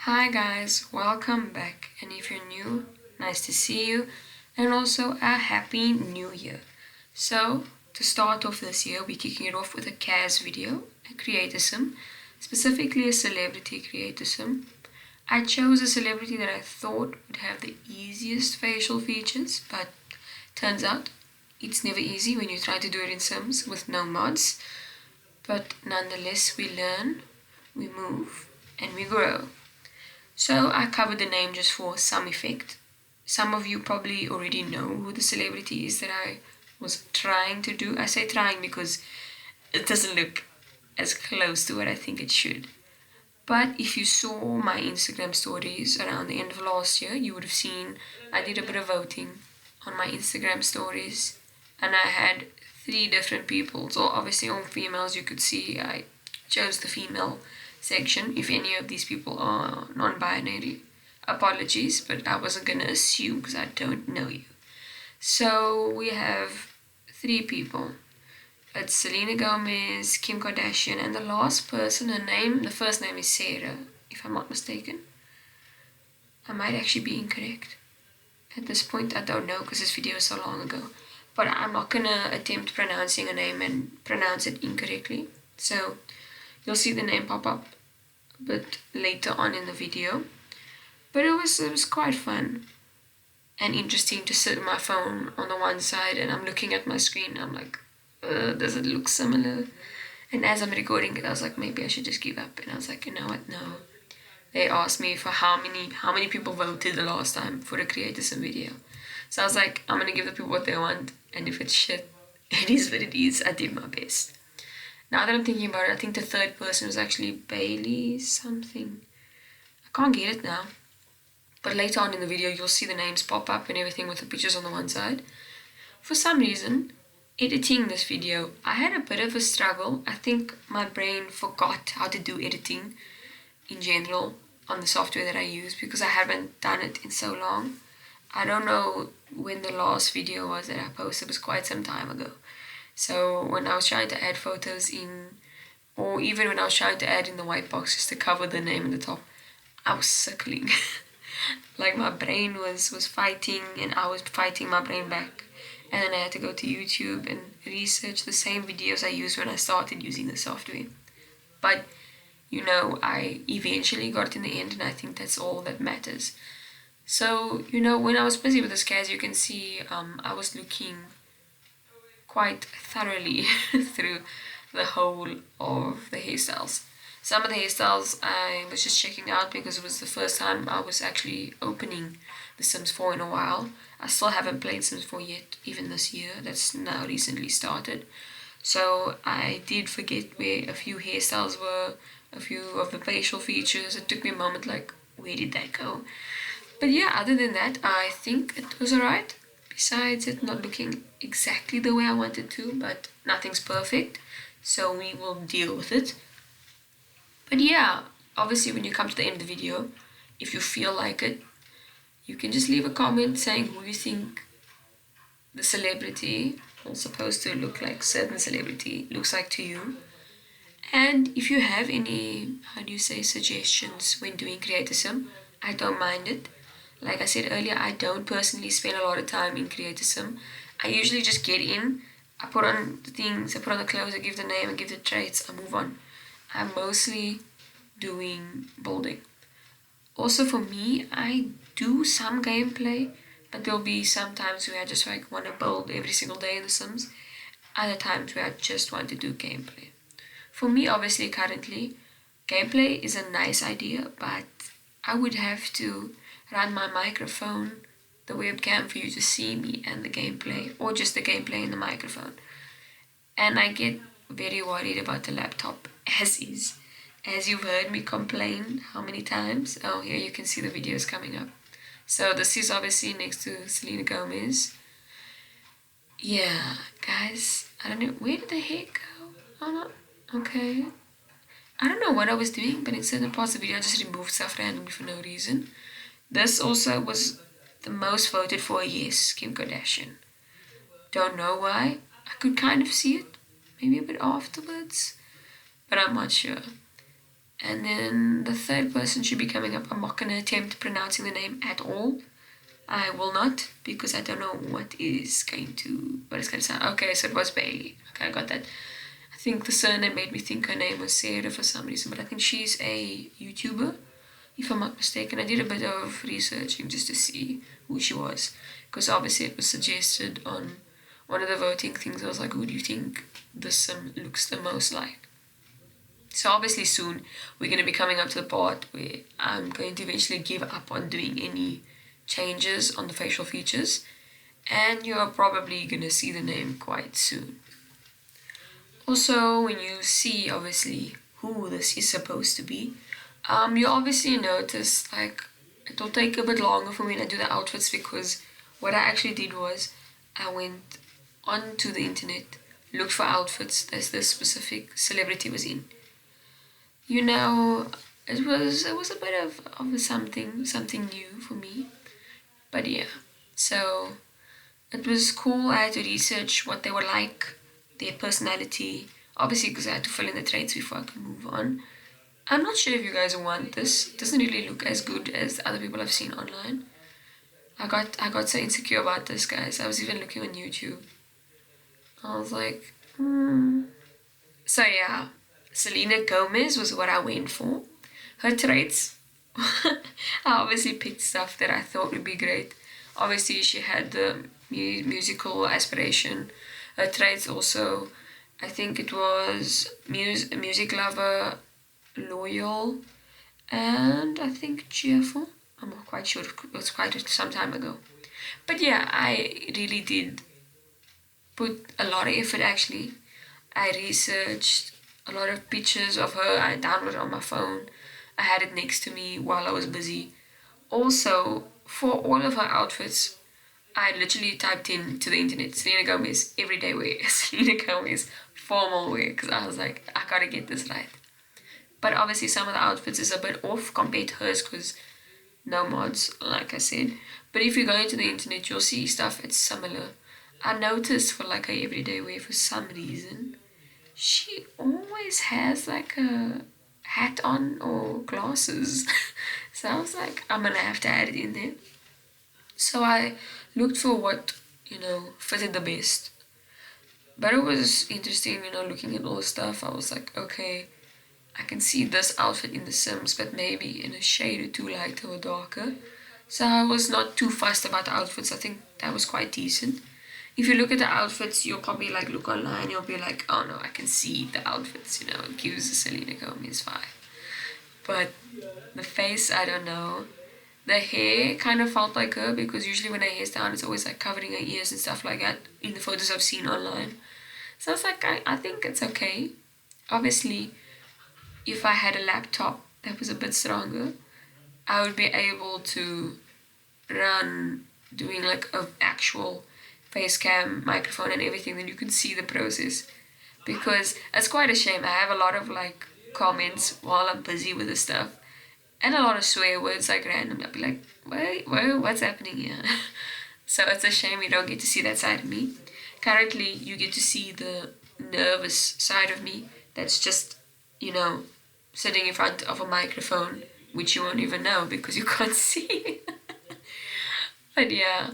Hi guys, welcome back. And if you're new, nice to see you, and also a happy new year. So, to start off this year, we're kicking it off with a CAS video, a creatism, specifically a celebrity creatism. I chose a celebrity that I thought would have the easiest facial features, but turns out it's never easy when you try to do it in Sims with no mods. But nonetheless, we learn, we move, and we grow. So I covered the name just for some effect. Some of you probably already know who the celebrity is that I was trying to do. I say trying because it doesn't look as close to what I think it should. But if you saw my Instagram stories around the end of last year, you would have seen I did a bit of voting on my Instagram stories, and I had three different people. So obviously all females, you could see I chose the female section. If any of these people are non-binary, apologies, but I wasn't gonna assume because I don't know you. So we have three people. It's Selena Gomez, Kim Kardashian, and the last person, the first name is Sarah, if I'm not mistaken. I might actually be incorrect. At this point, I don't know because this video is so long ago. But I'm not gonna attempt pronouncing a name and pronounce it incorrectly. So you'll see the name pop up a bit later on in the video. But it was quite fun and interesting to sit with my phone on the one side and I'm looking at my screen. I'm like, does it look similar? And as I'm recording it, I was like, maybe I should just give up. And I was like, you know what? No. They asked me for how many people voted the last time for a creatism video. So I was like, I'm gonna give the people what they want, and if it's shit, it is what it is. I did my best. Now that I'm thinking about it, I think the third person was actually Bailey something. I can't get it now. But later on in the video, you'll see the names pop up and everything with the pictures on the one side. For some reason, editing this video, I had a bit of a struggle. I think my brain forgot how to do editing in general on the software that I use because I haven't done it in so long. I don't know when the last video was that I posted. It was quite some time ago. So when I was trying to add photos in, or even when I was trying to add in the white box just to cover the name at the top, I was suckling. Like my brain was fighting and I was fighting my brain back. And then I had to go to YouTube and research the same videos I used when I started using the software. But, I eventually got in the end and I think that's all that matters. So, when I was busy with this CAS, you can see I was looking quite thoroughly through the whole of the hairstyles. Some of the hairstyles I was just checking out because it was the first time I was actually opening The Sims 4 in a while. I still haven't played Sims 4 yet, even this year. That's now recently started. So I did forget where a few hairstyles were, a few of the facial features. It took me a moment, like, where did that go? But yeah, other than that, I think it was alright. Besides it not looking exactly the way I wanted to, but nothing's perfect. So we will deal with it. But yeah, obviously when you come to the end of the video, if you feel like it, you can just leave a comment saying who you think the celebrity, or supposed to look like certain celebrity, looks like to you. And if you have any, suggestions when doing creatism, I don't mind it. Like I said earlier, I don't personally spend a lot of time in creatism. I usually just get in, I put on the things, I put on the clothes, I give the name, I give the traits, I move on. I'm mostly doing building. Also for me, I do some gameplay, but there'll be some times where I just want to build every single day in The Sims. Other times where I just want to do gameplay. For me, obviously, currently, gameplay is a nice idea, but I would have to run my microphone, the webcam for you to see me and the gameplay, or just the gameplay and the microphone. And I get very worried about the laptop as is. As you've heard me complain how many times. Oh, here you can see the videos coming up. So this is obviously next to Selena Gomez. Yeah, guys, I don't know, where did the hair go? Oh no, okay. I don't know what I was doing, but in certain parts of the video I just removed stuff randomly for no reason. This also was the most voted for a yes, Kim Kardashian. Don't know why. I could kind of see it, maybe a bit afterwards, but I'm not sure. And then the third person should be coming up. I'm not going to attempt pronouncing the name at all. I will not, because I don't know what it's going to sound. Okay, so it was Bailey. Okay, I got that. I think the surname made me think her name was Sarah for some reason, but I think she's a YouTuber, if I'm not mistaken. I did a bit of researching just to see who she was, because obviously it was suggested on one of the voting things. I was like, who do you think this sim looks the most like? So obviously soon we're going to be coming up to the part where I'm going to eventually give up on doing any changes on the facial features, and you're probably going to see the name quite soon. Also, when you see obviously who this is supposed to be, you obviously notice like it'll take a bit longer for me to do the outfits, because what I actually did was I went onto the internet, looked for outfits that this specific celebrity was in. You know, it was a bit of something new for me. But yeah, so it was cool. I had to research what they were like, their personality, obviously because I had to fill in the traits before I could move on. I'm not sure if you guys want this. It doesn't really look as good as other people I've seen online. I got so insecure about this, guys. I was even looking on YouTube. I was like, hmm. So yeah, Selena Gomez was what I went for. Her traits, I obviously picked stuff that I thought would be great. Obviously, she had the musical aspiration. Her traits also, I think it was music lover, loyal, and I think cheerful. I'm not quite sure. It was quite some time ago. But yeah, I really did put a lot of effort actually. I researched a lot of pictures of her. I downloaded on my phone. I had it next to me while I was busy. Also, for all of her outfits, I literally typed in to the internet Selena Gomez everyday wear, Selena Gomez formal wear, because I was like, I gotta get this right. But obviously, some of the outfits is a bit off compared to hers because no mods, like I said. But if you go into the internet, you'll see stuff that's similar. I noticed for like her everyday wear, for some reason, she always has like a hat on or glasses. So I was like, I'm gonna have to add it in there. So I looked for what, fitted the best. But it was interesting, looking at all the stuff. I was like, okay, I can see this outfit in The Sims, but maybe in a shade or two lighter or darker. So I was not too fussed about the outfits. I think that was quite decent. If you look at the outfits, you'll probably like look online, you'll be like, oh no, I can see the outfits, it gives the Selena Gomez vibe. But the face, I don't know. The hair kind of felt like her, because usually when her hair's down, it's always like covering her ears and stuff like that in the photos I've seen online. So I was like, I think it's okay. Obviously, if I had a laptop that was a bit stronger, I would be able to run doing like an actual face cam microphone and everything, then you could see the process. Because it's quite a shame. I have a lot of like comments while I'm busy with the stuff, and a lot of swear words like random. I'll be like, wait, what's happening here? So it's a shame you don't get to see that side of me. Currently, you get to see the nervous side of me that's just, sitting in front of a microphone, which you won't even know because you can't see. But yeah,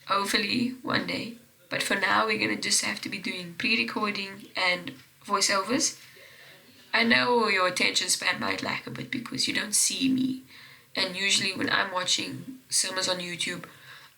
hopefully one day. But for now, we're gonna just have to be doing pre-recording and voiceovers. I know your attention span might lack a bit because you don't see me. And usually when I'm watching Simmers on YouTube,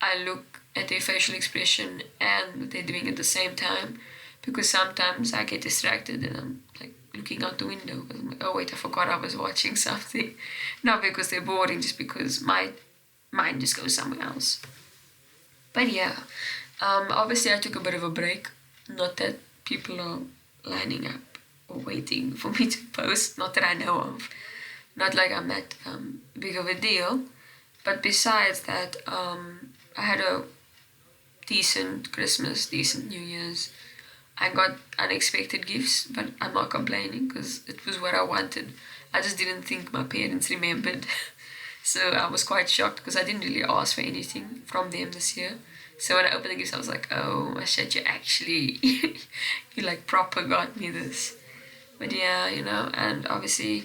I look at their facial expression and what they're doing at the same time, because sometimes I get distracted and I'm like looking out the window because I'm like, oh wait, I forgot I was watching something. Not because they're boring, just because my mind just goes somewhere else. But yeah, obviously I took a bit of a break. Not that people are lining up or waiting for me to post, not that I know of. Not like I'm that big of a deal. But besides that, I had a decent Christmas, decent New Year's. I got unexpected gifts, but I'm not complaining because it was what I wanted. I just didn't think my parents remembered. So I was quite shocked because I didn't really ask for anything from them this year. So when I opened the gifts, I was like, oh, my shit, you actually, you like proper got me this. But yeah, and obviously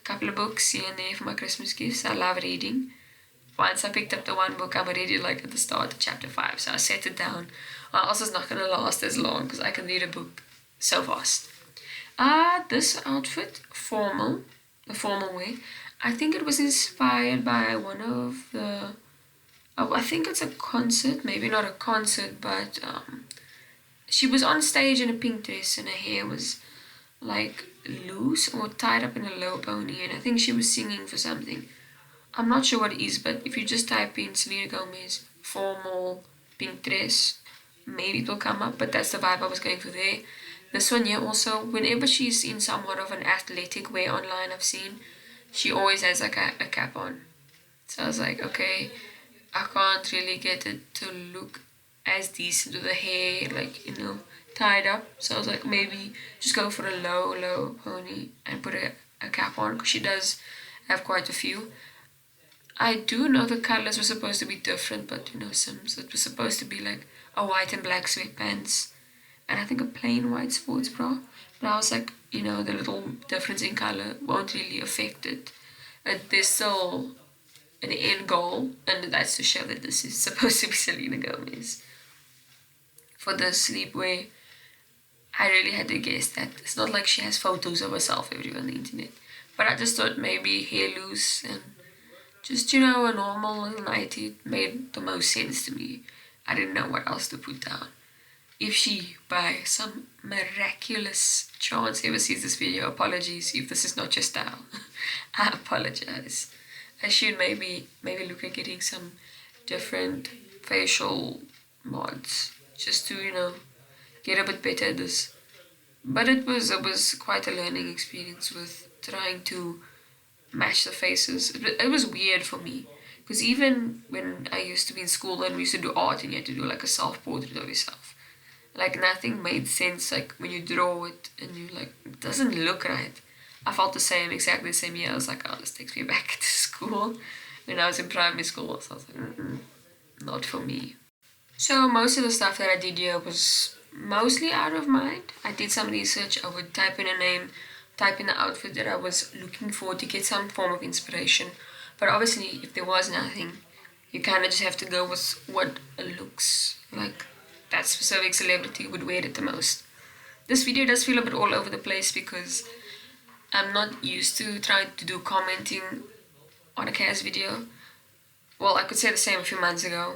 couple of books here and there for my Christmas gifts. I love reading. Once I picked up the one book, I'm already like at the start of chapter 5, so I set it down. My house is not going to last as long because I can read a book so fast. This outfit, the formal way, I think it was inspired by one of the, I think it's a concert, maybe not a concert, but she was on stage in a pink dress and her hair was like loose or tied up in a low pony, and I think she was singing for something. I'm not sure what it is, but if you just type in Selena Gomez formal pink dress, maybe it will come up, but that's the vibe I was going for there. This one here also, whenever she's in somewhat of an athletic wear online I've seen, she always has like a cap on. So I was like, okay, I can't really get it to look as decent with the hair, like, tied up. So I was like, maybe just go for a low pony and put a cap on, because she does have quite a few. I do know the colors were supposed to be different, but so it was supposed to be like a white and black sweatpants and I think a plain white sports bra. But I was like, the little difference in color won't really affect it. There's still an end goal, and that's to show that this is supposed to be Selena Gomez. For the sleepwear, I really had to guess that it's not like she has photos of herself everywhere on the internet. But I just thought maybe hair loose and just, a normal little nightie made the most sense to me. I didn't know what else to put down. If she, by some miraculous chance, ever sees this video, apologies if this is not your style. I apologize. I should maybe look at getting some different facial mods just to, get a bit better at this. But it was quite a learning experience with trying to match the faces. It was weird for me, because even when I used to be in school and we used to do art and you had to do like a self-portrait of yourself, like nothing made sense. Like when you draw it and you like, it doesn't look right. I felt exactly the same year. I was like, oh, this takes me back to school when I was in primary school. So I was like, not for me. So most of the stuff that I did here was mostly out of mind. I did some research. I would type in a name, type in the outfit that I was looking for to get some form of inspiration. But obviously, if there was nothing, you kind of just have to go with what looks like that specific celebrity would wear it the most. This video does feel a bit all over the place because I'm not used to trying to do commenting on a CAS video. Well, I could say the same a few months ago.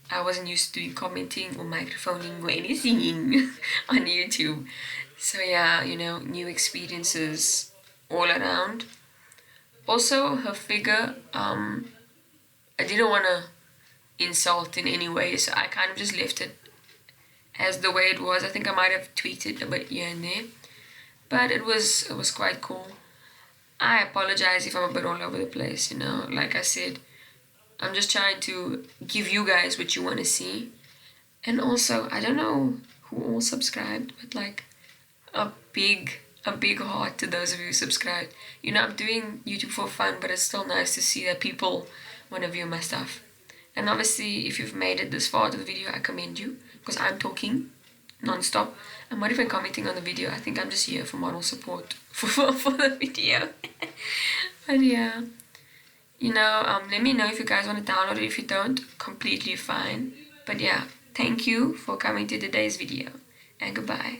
I wasn't used to doing commenting or microphoning or anything on YouTube. So yeah, new experiences all around. Also, her figure, I didn't want to insult in any way, so I kind of just left it as the way it was. I think I might have tweaked it a bit here and there, but it was quite cool. I apologize if I'm a bit all over the place, like I said, I'm just trying to give you guys what you want to see. And also, I don't know who all subscribed, but like a big heart to those of you who subscribed. I'm doing YouTube for fun, but it's still nice to see that people want to view my stuff. And obviously, if you've made it this far to the video, I commend you, because I'm talking non-stop. I'm not even commenting on the video. I think I'm just here for moral support for the video. But yeah, let me know if you guys want to download it. If you don't, completely fine. But yeah, thank you for coming to today's video, and goodbye.